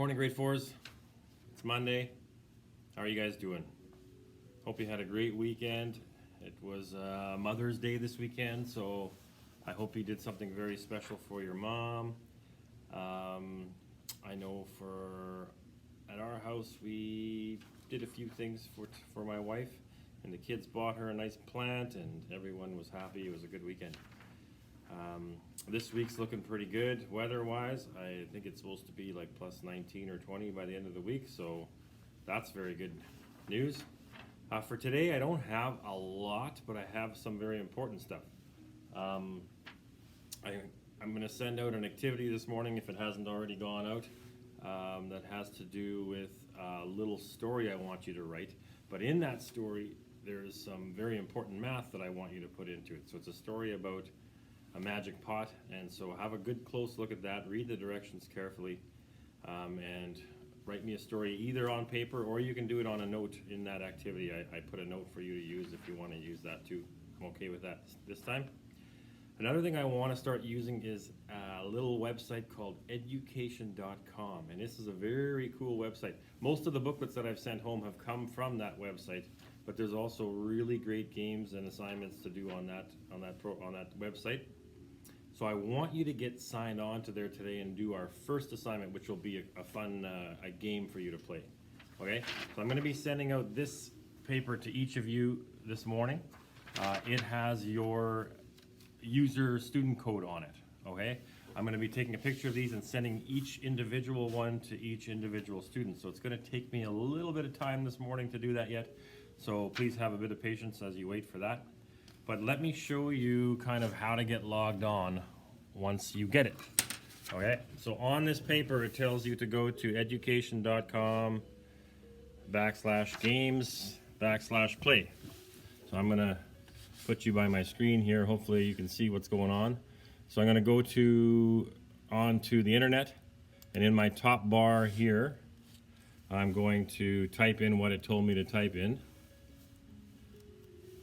Morning, grade fours. It's Monday. How are you guys doing? Hope you had a great weekend. It was Mother's Day this weekend, so I hope you did something very special for your mom. I know at our house we did a few things for my wife, and the kids bought her a nice plant, and everyone was happy. It was a good weekend. This week's looking pretty good weather-wise. I think it's supposed to be like plus 19 or 20 by the end of the week, so that's very good news. For today, I don't have a lot, but I have some very important stuff. I'm going to send out an activity this morning, if it hasn't already gone out, that has to do with a little story I want you to write. But in that story, there's some very important math that I want you to put into it. So it's a story about a magic pot, and so have a good close look at that, read the directions carefully, and write me a story either on paper or you can do it on a note in that activity. I put a note for you to use if you want to use that too. I'm okay with that this time. Another thing I want to start using is a little website called education.com, and this is a very cool website. Most of the booklets that I've sent home have come from that website, but there's also really great games and assignments to do on that website. So I want you to get signed on to there today and do our first assignment, which will be a fun a game for you to play. Okay, so I'm going to be sending out this paper to each of you this morning. It has your user student code on it. Okay, I'm going to be taking a picture of these and sending each individual one to each individual student. So it's going to take me a little bit of time this morning to do that yet. So please have a bit of patience as you wait for that. But let me show you kind of how to get logged on once you get it. Okay, so on this paper it tells you to go to education.com/games/play. So I'm gonna put you by my screen here. Hopefully you can see what's going on. So I'm gonna go onto the internet, and in my top bar here I'm going to type in what it told me to type in,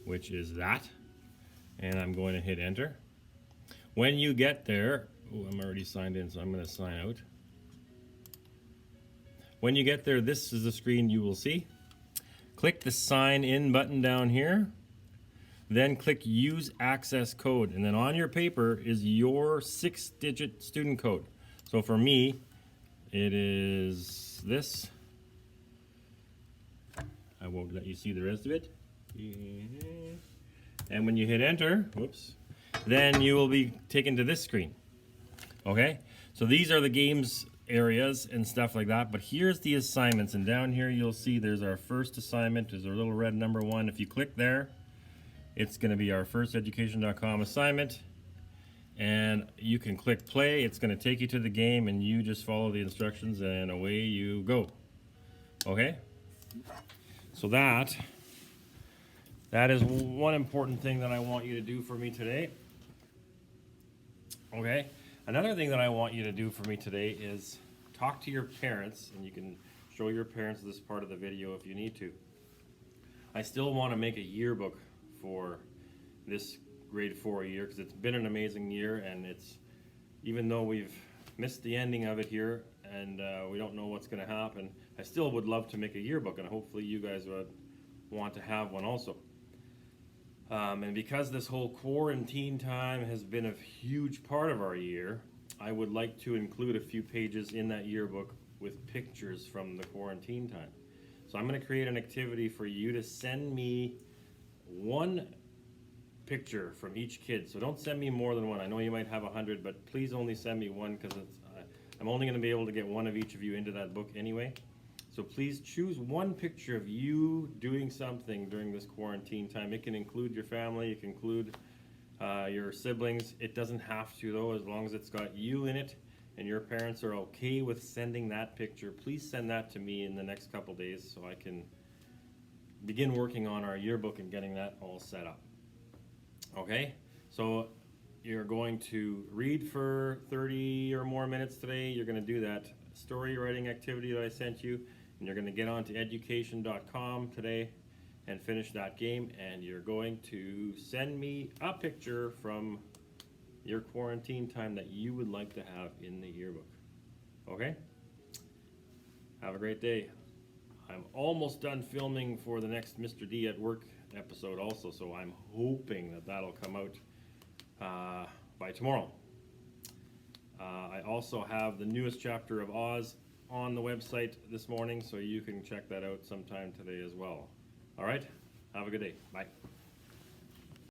which is that. And I'm going to hit enter. When you get there, I'm already signed in, so I'm going to sign out. When you get there, this is the screen you will see. Click the sign in button down here. Then click use access code. And then on your paper is your 6-digit student code. So for me, it is this. I won't let you see the rest of it. And when you hit enter, whoops, then you will be taken to this screen. Okay, so these are the games areas and stuff like that, but here's the assignments, and down here you'll see there's our first assignment. There's our little red number 1. If you click there, it's going to be our first education.com assignment, and you can click play. It's going to take you to the game, and you just follow the instructions and away you go. Okay, so that is one important thing that I want you to do for me today. Okay, another thing that I want you to do for me today is talk to your parents, and you can show your parents this part of the video if you need to. I still want to make a yearbook for this grade 4 year because it's been an amazing year, and even though we've missed the ending of it here and we don't know what's going to happen, I still would love to make a yearbook, and hopefully you guys would want to have one also. And because this whole quarantine time has been a huge part of our year, I would like to include a few pages in that yearbook with pictures from the quarantine time. So I'm going to create an activity for you to send me one picture from each kid. So don't send me more than one. I know you might have 100, but please only send me one, because I'm only going to be able to get one of each of you into that book anyway. So please choose one picture of you doing something during this quarantine time. It can include your family, it can include your siblings. It doesn't have to though, as long as it's got you in it and your parents are okay with sending that picture. Please send that to me in the next couple days so I can begin working on our yearbook and getting that all set up. Okay, so you're going to read for 30 or more minutes today. You're going to do that story writing activity that I sent you, and you're going to get on to education.com today and finish that game, and you're going to send me a picture from your quarantine time that you would like to have in the yearbook. Okay? Have a great day. I'm almost done filming for the next Mr. D at Work episode also, so I'm hoping that that'll come out by tomorrow. I also have the newest chapter of Oz on the website this morning, so you can check that out sometime today as well. All right, have a good day. Bye.